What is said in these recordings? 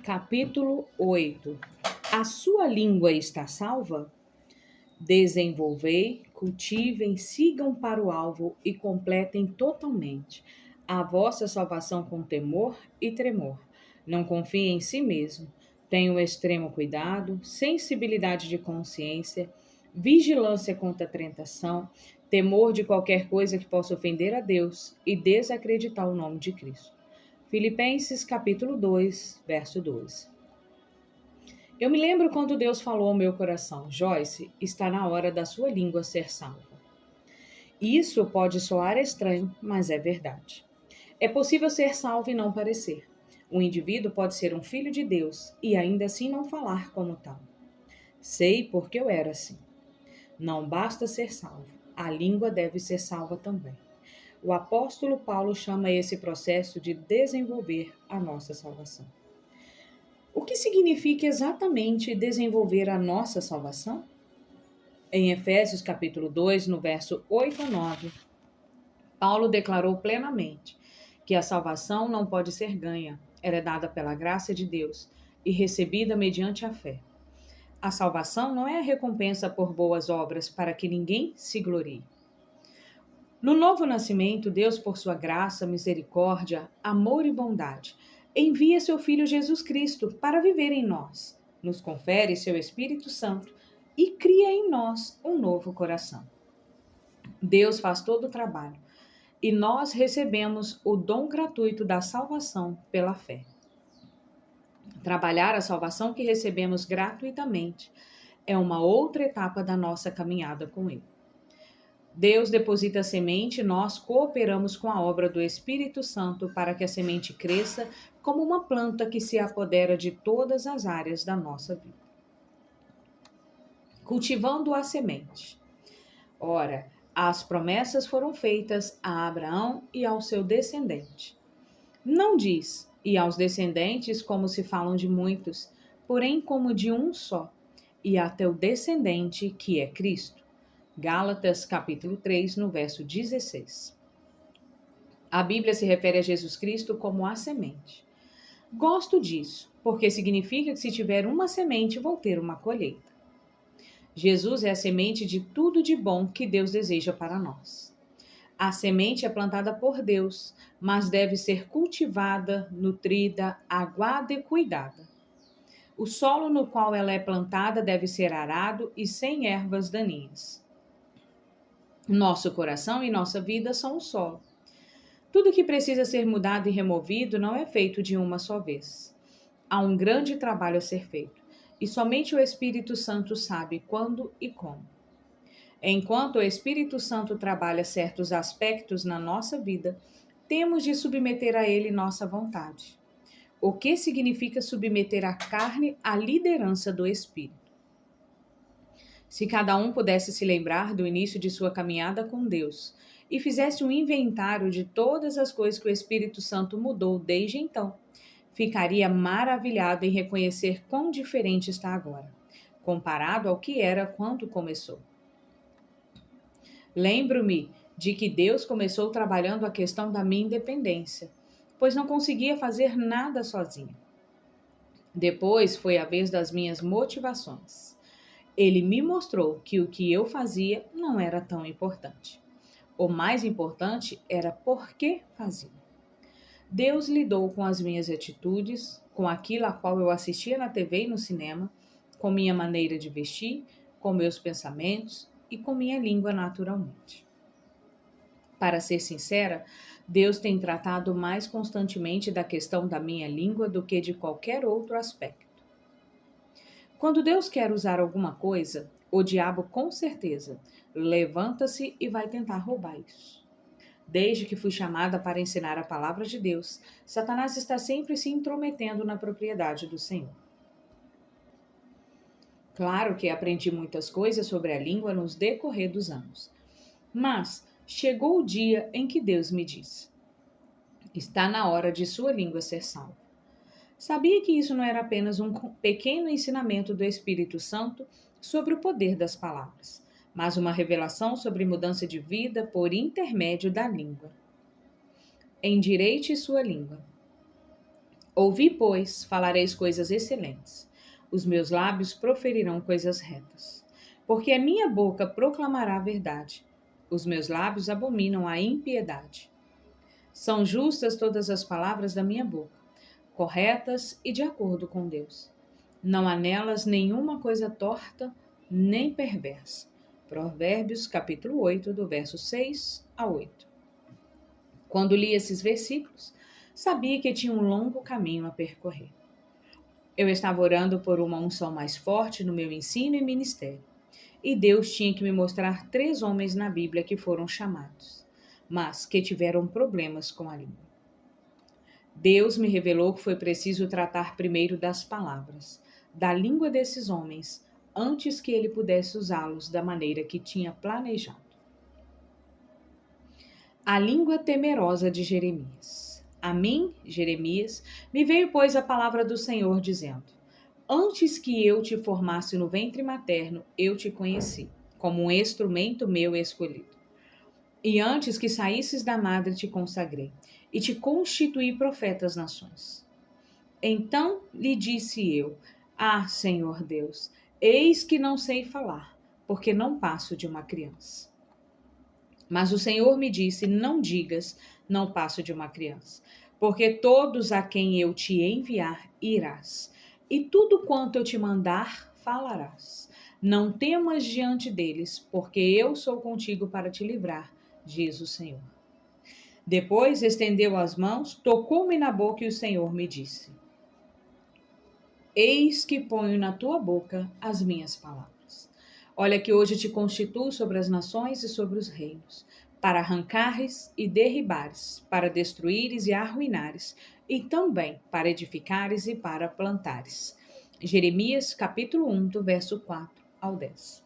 Capítulo 8. A sua língua está salva? Desenvolvei, cultivem, sigam para o alvo e completem totalmente a vossa salvação com temor e tremor. Não confiem em si mesmo. Tenham extremo cuidado, sensibilidade de consciência, vigilância contra a tentação, temor de qualquer coisa que possa ofender a Deus e desacreditar o nome de Cristo. Filipenses capítulo 2, verso 12. Eu me lembro quando Deus falou ao meu coração: Joyce, está na hora da sua língua ser salva. Isso pode soar estranho, mas é verdade. É possível ser salvo e não parecer. Um indivíduo pode ser um filho de Deus e ainda assim não falar como tal. Sei porque eu era assim. Não basta ser salvo, a língua deve ser salva também. O apóstolo Paulo chama esse processo de desenvolver a nossa salvação. O que significa exatamente desenvolver a nossa salvação? Em Efésios capítulo 2, no verso 8 a 9, Paulo declarou plenamente que a salvação não pode ser ganha, ela é dada pela graça de Deus e recebida mediante a fé. A salvação não é a recompensa por boas obras para que ninguém se glorie. No novo nascimento, Deus, por sua graça, misericórdia, amor e bondade, envia seu Filho Jesus Cristo para viver em nós, nos confere seu Espírito Santo e cria em nós um novo coração. Deus faz todo o trabalho e nós recebemos o dom gratuito da salvação pela fé. Trabalhar a salvação que recebemos gratuitamente é uma outra etapa da nossa caminhada com Ele. Deus deposita a semente e nós cooperamos com a obra do Espírito Santo para que a semente cresça como uma planta que se apodera de todas as áreas da nossa vida. Cultivando a semente. Ora, as promessas foram feitas a Abraão e ao seu descendente. Não diz, e aos descendentes, como se falam de muitos, porém como de um só, e até o descendente, que é Cristo. Gálatas capítulo 3, no verso 16. A Bíblia se refere a Jesus Cristo como a semente. Gosto disso, porque significa que se tiver uma semente, vou ter uma colheita. Jesus é a semente de tudo de bom que Deus deseja para nós. A semente é plantada por Deus, mas deve ser cultivada, nutrida, aguada e cuidada. O solo no qual ela é plantada deve ser arado e sem ervas daninhas. Nosso coração e nossa vida são o solo. Tudo que precisa ser mudado e removido não é feito de uma só vez. Há um grande trabalho a ser feito, e somente o Espírito Santo sabe quando e como. Enquanto o Espírito Santo trabalha certos aspectos na nossa vida, temos de submeter a ele nossa vontade. O que significa submeter a carne à liderança do Espírito? Se cada um pudesse se lembrar do início de sua caminhada com Deus e fizesse um inventário de todas as coisas que o Espírito Santo mudou desde então, ficaria maravilhado em reconhecer quão diferente está agora, comparado ao que era quando começou. Lembro-me de que Deus começou trabalhando a questão da minha independência, pois não conseguia fazer nada sozinho. Depois foi a vez das minhas motivações. Ele me mostrou que o que eu fazia não era tão importante. O mais importante era por que fazia. Deus lidou com as minhas atitudes, com aquilo a qual eu assistia na TV e no cinema, com minha maneira de vestir, com meus pensamentos e com minha língua naturalmente. Para ser sincera, Deus tem tratado mais constantemente da questão da minha língua do que de qualquer outro aspecto. Quando Deus quer usar alguma coisa, o diabo com certeza levanta-se e vai tentar roubar isso. Desde que fui chamada para ensinar a palavra de Deus, Satanás está sempre se intrometendo na propriedade do Senhor. Claro que aprendi muitas coisas sobre a língua nos decorrer dos anos, mas chegou o dia em que Deus me disse: está na hora de sua língua ser salva. Sabia que isso não era apenas um pequeno ensinamento do Espírito Santo sobre o poder das palavras, mas uma revelação sobre mudança de vida por intermédio da língua. Endireite sua língua. Ouvi, pois, falareis coisas excelentes. Os meus lábios proferirão coisas retas. Porque a minha boca proclamará a verdade. Os meus lábios abominam a impiedade. São justas todas as palavras da minha boca, corretas e de acordo com Deus. Não há nelas nenhuma coisa torta nem perversa. Provérbios capítulo 8, do verso 6 a 8. Quando li esses versículos, sabia que tinha um longo caminho a percorrer. Eu estava orando por uma unção mais forte no meu ensino e ministério. E Deus tinha que me mostrar 3 homens na Bíblia que foram chamados, mas que tiveram problemas com a língua. Deus me revelou que foi preciso tratar primeiro das palavras, da língua desses homens, antes que ele pudesse usá-los da maneira que tinha planejado. A língua temerosa de Jeremias. A mim, Jeremias, me veio, pois, a palavra do Senhor, dizendo: Antes que eu te formasse no ventre materno, eu te conheci, como um instrumento meu escolhido. E antes que saísses da madre te consagrei, e te constituí profeta às nações. Então lhe disse eu: Ah, Senhor Deus, eis que não sei falar, porque não passo de uma criança. Mas o Senhor me disse: Não digas, não passo de uma criança, porque todos a quem eu te enviar irás, e tudo quanto eu te mandar falarás. Não temas diante deles, porque eu sou contigo para te livrar, diz o Senhor. Depois estendeu as mãos, tocou-me na boca e o Senhor me disse: Eis que ponho na tua boca as minhas palavras. Olha que hoje te constituo sobre as nações e sobre os reinos, para arrancares e derribares, para destruíres e arruinares, e também para edificares e para plantares. Jeremias capítulo 1, do verso 4 ao 10.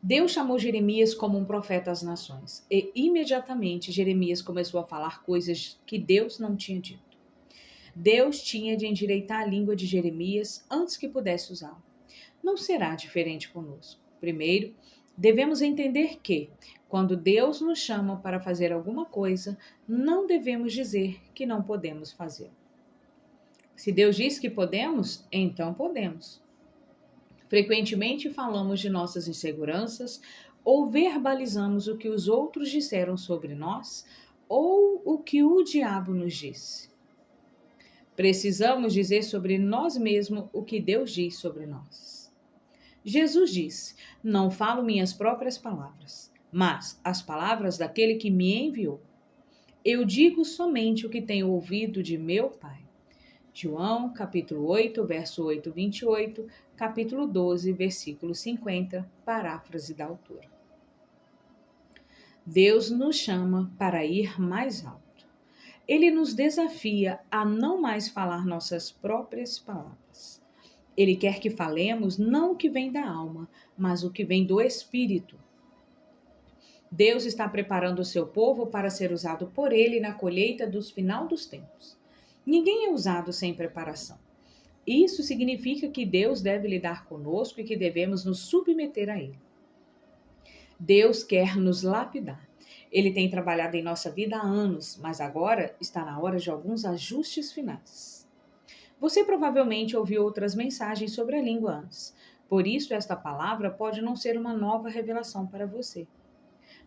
Deus chamou Jeremias como um profeta às nações, e imediatamente Jeremias começou a falar coisas que Deus não tinha dito. Deus tinha de endireitar a língua de Jeremias antes que pudesse usá-lo. Não será diferente conosco. Primeiro, devemos entender que, quando Deus nos chama para fazer alguma coisa, não devemos dizer que não podemos fazer. Se Deus diz que podemos, então podemos. Frequentemente falamos de nossas inseguranças ou verbalizamos o que os outros disseram sobre nós ou o que o diabo nos disse. Precisamos dizer sobre nós mesmos o que Deus diz sobre nós. Jesus disse: Não falo minhas próprias palavras, mas as palavras daquele que me enviou. Eu digo somente o que tenho ouvido de meu Pai. João, capítulo 8, verso 8, 28, capítulo 12, versículo 50, paráfrase da autora. Deus nos chama para ir mais alto. Ele nos desafia a não mais falar nossas próprias palavras. Ele quer que falemos não o que vem da alma, mas o que vem do Espírito. Deus está preparando o seu povo para ser usado por ele na colheita dos final dos tempos. Ninguém é usado sem preparação. Isso significa que Deus deve lidar conosco e que devemos nos submeter a Ele. Deus quer nos lapidar. Ele tem trabalhado em nossa vida há anos, mas agora está na hora de alguns ajustes finais. Você provavelmente ouviu outras mensagens sobre a língua antes. Por isso, esta palavra pode não ser uma nova revelação para você.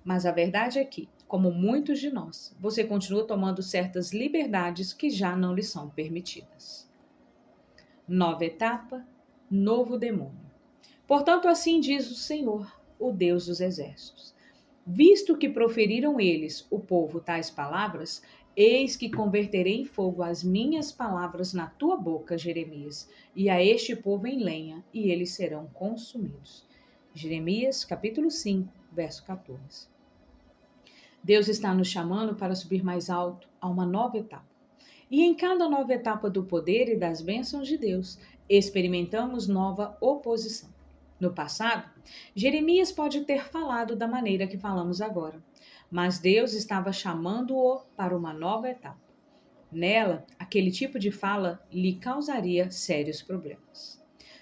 Mas a verdade é que, como muitos de nós, você continua tomando certas liberdades que já não lhe são permitidas. Nova etapa, novo demônio. Portanto, assim diz o Senhor, o Deus dos exércitos: Visto que proferiram eles, o povo, tais palavras, eis que converterei em fogo as minhas palavras na tua boca, Jeremias, e a este povo em lenha, e eles serão consumidos. Jeremias, capítulo 5, verso 14. Deus está nos chamando para subir mais alto a uma nova etapa. E em cada nova etapa do poder e das bênçãos de Deus, experimentamos nova oposição. No passado, Jeremias pode ter falado da maneira que falamos agora, mas Deus estava chamando-o para uma nova etapa. Nela, aquele tipo de fala lhe causaria sérios problemas.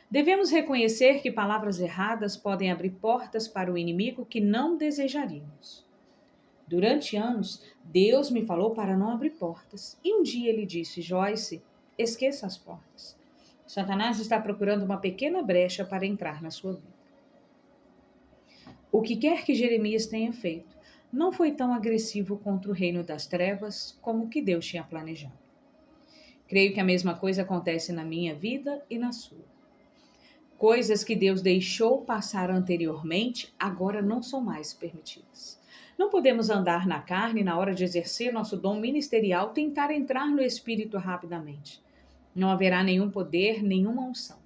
Devemos reconhecer que palavras erradas podem abrir portas para o inimigo que não desejaríamos. Durante anos, Deus me falou para não abrir portas. E um dia ele disse: Joyce, esqueça as portas. Satanás está procurando uma pequena brecha para entrar na sua vida. O que quer que Jeremias tenha feito não foi tão agressivo contra o reino das trevas como o que Deus tinha planejado. Creio que a mesma coisa acontece na minha vida e na sua. Coisas que Deus deixou passar anteriormente agora não são mais permitidas. Não podemos andar na carne na hora de exercer nosso dom ministerial, tentar entrar no Espírito rapidamente. Não haverá nenhum poder, nenhuma unção.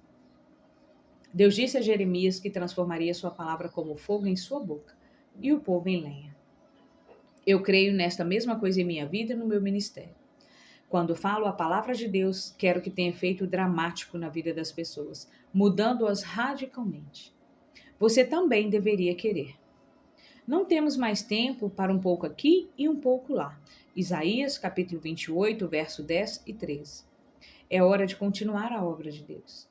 Deus disse a Jeremias que transformaria sua palavra como fogo em sua boca e o povo em lenha. Eu creio nesta mesma coisa em minha vida e no meu ministério. Quando falo a palavra de Deus, quero que tenha efeito dramático na vida das pessoas, mudando-as radicalmente. Você também deveria querer. Não temos mais tempo para um pouco aqui e um pouco lá. Isaías, capítulo 28, verso 10 e 13. É hora de continuar a obra de Deus.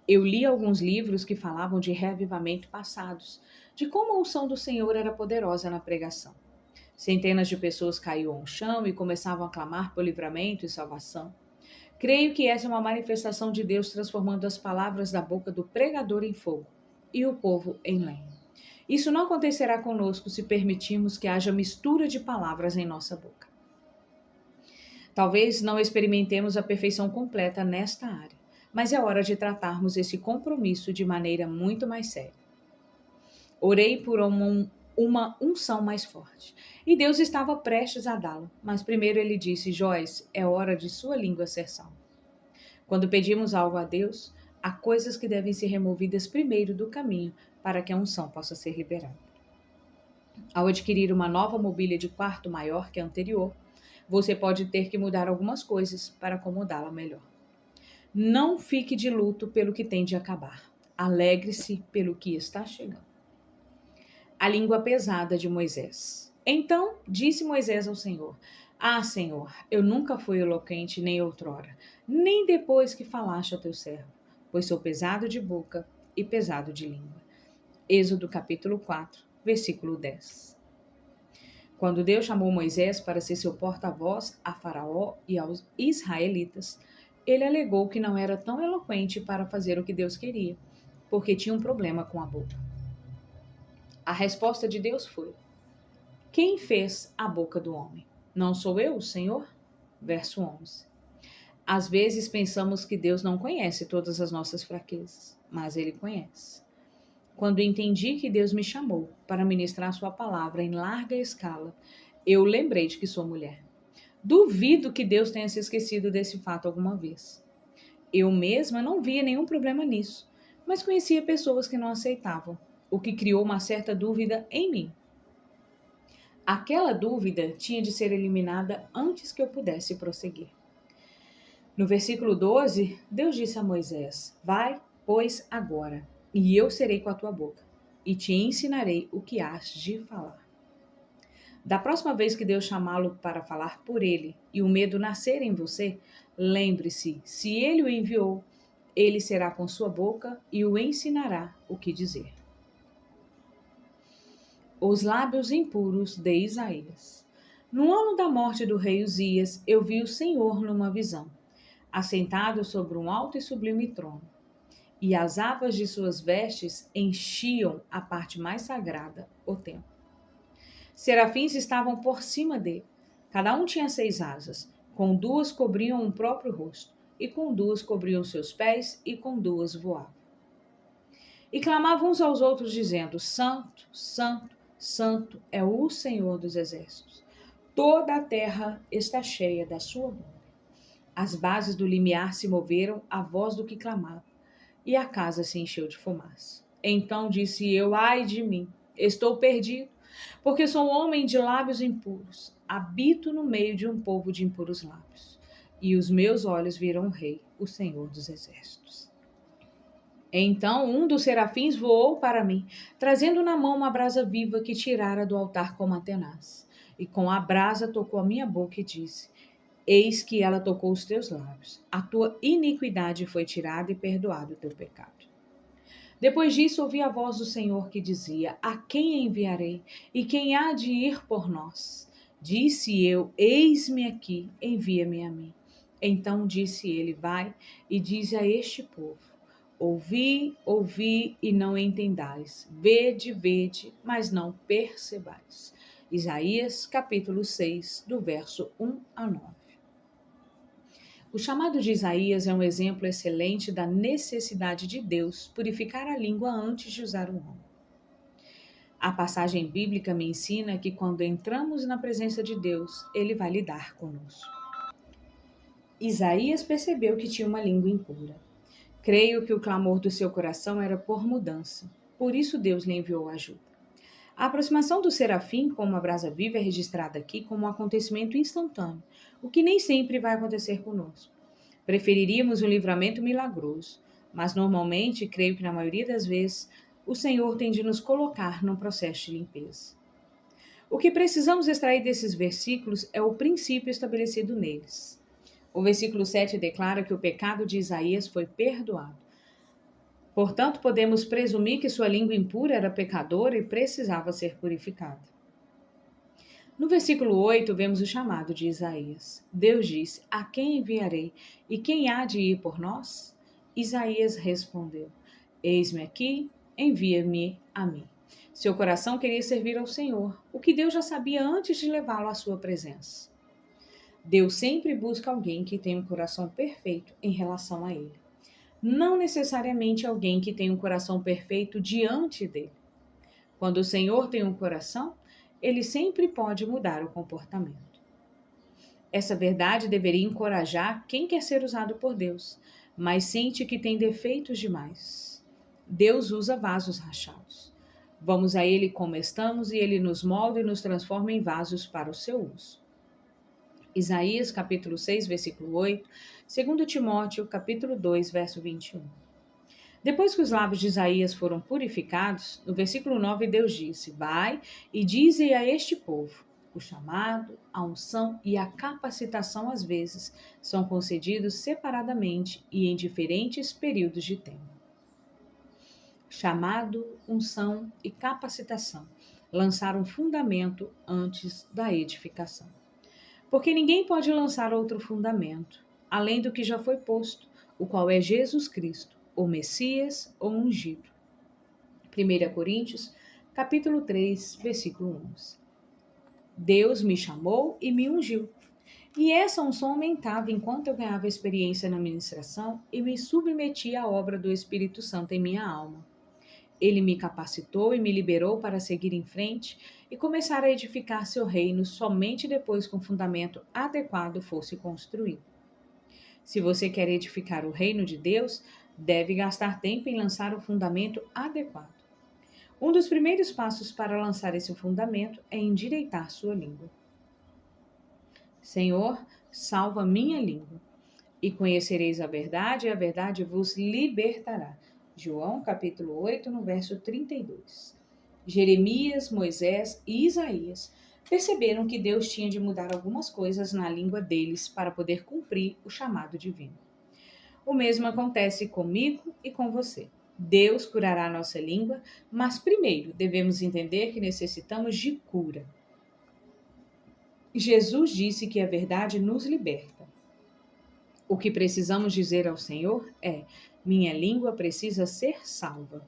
Eu li alguns livros que falavam de reavivamento passados, de como a unção do Senhor era poderosa na pregação. Centenas de pessoas caíam ao chão e começavam a clamar por livramento e salvação. Creio que essa é uma manifestação de Deus transformando as palavras da boca do pregador em fogo e o povo em lenha. Isso não acontecerá conosco se permitirmos que haja mistura de palavras em nossa boca. Talvez não experimentemos a perfeição completa nesta área, mas é hora de tratarmos esse compromisso de maneira muito mais séria. Orei por uma unção mais forte, e Deus estava prestes a dá-lo, mas primeiro ele disse: Joyce, é hora de sua língua ser salva. Quando pedimos algo a Deus, há coisas que devem ser removidas primeiro do caminho para que a unção possa ser liberada. Ao adquirir uma nova mobília de quarto maior que a anterior, você pode ter que mudar algumas coisas para acomodá-la melhor. Não fique de luto pelo que tem de acabar. Alegre-se pelo que está chegando. A língua pesada de Moisés. Então disse Moisés ao Senhor: Ah, Senhor, eu nunca fui eloquente nem outrora, nem depois que falaste ao teu servo, pois sou pesado de boca e pesado de língua. Êxodo capítulo 4, versículo 10. Quando Deus chamou Moisés para ser seu porta-voz a Faraó e aos israelitas, ele alegou que não era tão eloquente para fazer o que Deus queria, porque tinha um problema com a boca. A resposta de Deus foi: Quem fez a boca do homem? Não sou eu, Senhor? Verso 11. Às vezes pensamos que Deus não conhece todas as nossas fraquezas, mas Ele conhece. Quando entendi que Deus me chamou para ministrar sua palavra em larga escala, eu lembrei de que sou mulher. Duvido que Deus tenha se esquecido desse fato alguma vez. Eu mesma não via nenhum problema nisso, mas conhecia pessoas que não aceitavam, o que criou uma certa dúvida em mim. Aquela dúvida tinha de ser eliminada antes que eu pudesse prosseguir. No versículo 12, Deus disse a Moisés: Vai, pois, agora, e eu serei com a tua boca, e te ensinarei o que has de falar. Da próxima vez que Deus chamá-lo para falar por ele e o medo nascer em você, lembre-se, se ele o enviou, ele será com sua boca e o ensinará o que dizer. Os lábios impuros de Isaías. No ano da morte do rei Uzias, eu vi o Senhor numa visão, assentado sobre um alto e sublime trono, e as abas de suas vestes enchiam a parte mais sagrada, o templo. Serafins estavam por cima dele. Cada um tinha 6 asas. Com 2 cobriam o próprio rosto, e com 2 cobriam seus pés, e com 2 voavam. E clamavam uns aos outros, dizendo: Santo, Santo, Santo é o Senhor dos exércitos. Toda a terra está cheia da sua glória. As bases do limiar se moveram à voz do que clamava, e a casa se encheu de fumaça. Então disse eu: Ai de mim, estou perdido, porque sou um homem de lábios impuros, habito no meio de um povo de impuros lábios, e os meus olhos viram o Rei, o Senhor dos exércitos. Então um dos serafins voou para mim, trazendo na mão uma brasa viva que tirara do altar com uma tenaz, e com a brasa tocou a minha boca e disse: Eis que ela tocou os teus lábios, a tua iniquidade foi tirada e perdoado o teu pecado. Depois disso, ouvi a voz do Senhor que dizia: A quem enviarei? E quem há de ir por nós? Disse eu: Eis-me aqui, envia-me a mim. Então disse ele: Vai e dize a este povo: Ouvi, ouvi e não entendais. Vede, vede, mas não percebais. Isaías, capítulo 6, do verso 1 a 9. O chamado de Isaías é um exemplo excelente da necessidade de Deus purificar a língua antes de usar o homem. A passagem bíblica me ensina que quando entramos na presença de Deus, Ele vai lidar conosco. Isaías percebeu que tinha uma língua impura. Creio que o clamor do seu coração era por mudança. Por isso Deus lhe enviou ajuda. A aproximação do serafim, como a brasa viva, é registrada aqui como um acontecimento instantâneo, o que nem sempre vai acontecer conosco. Preferiríamos um livramento milagroso, mas normalmente, creio que na maioria das vezes, o Senhor tem de nos colocar num processo de limpeza. O que precisamos extrair desses versículos é o princípio estabelecido neles. O versículo 7 declara que o pecado de Isaías foi perdoado. Portanto, podemos presumir que sua língua impura era pecadora e precisava ser purificada. No versículo 8, vemos o chamado de Isaías. Deus disse: A quem enviarei? E quem há de ir por nós? Isaías respondeu: Eis-me aqui, envia-me a mim. Seu coração queria servir ao Senhor, o que Deus já sabia antes de levá-lo à sua presença. Deus sempre busca alguém que tenha um coração perfeito em relação a Ele. Não necessariamente alguém que tenha um coração perfeito diante dele. Quando o Senhor tem um coração, ele sempre pode mudar o comportamento. Essa verdade deveria encorajar quem quer ser usado por Deus, mas sente que tem defeitos demais. Deus usa vasos rachados. Vamos a Ele como estamos e Ele nos molda e nos transforma em vasos para o seu uso. Isaías, capítulo 6, versículo 8, 2 Timóteo, capítulo 2, verso 21. Depois que os lábios de Isaías foram purificados, no versículo 9 Deus disse: Vai e dize a este povo: o chamado, a unção e a capacitação às vezes são concedidos separadamente e em diferentes períodos de tempo. Chamado, unção e capacitação lançaram um fundamento antes da edificação. Porque ninguém pode lançar outro fundamento, além do que já foi posto, o qual é Jesus Cristo, o Messias ou ungido. 1 Coríntios, capítulo 3, versículo 11. Deus me chamou e me ungiu. E essa unção aumentava enquanto eu ganhava experiência na ministração e me submetia à obra do Espírito Santo em minha alma. Ele me capacitou e me liberou para seguir em frente e começar a edificar seu reino somente depois que um fundamento adequado fosse construído. Se você quer edificar o reino de Deus, deve gastar tempo em lançar o fundamento adequado. Um dos primeiros passos para lançar esse fundamento é endireitar sua língua. Senhor, salva minha língua, e conhecereis a verdade, e a verdade vos libertará. João, capítulo 8, no verso 32. Jeremias, Moisés e Isaías perceberam que Deus tinha de mudar algumas coisas na língua deles para poder cumprir o chamado divino. O mesmo acontece comigo e com você. Deus curará a nossa língua, mas primeiro devemos entender que necessitamos de cura. Jesus disse que a verdade nos liberta. O que precisamos dizer ao Senhor é: minha língua precisa ser salva.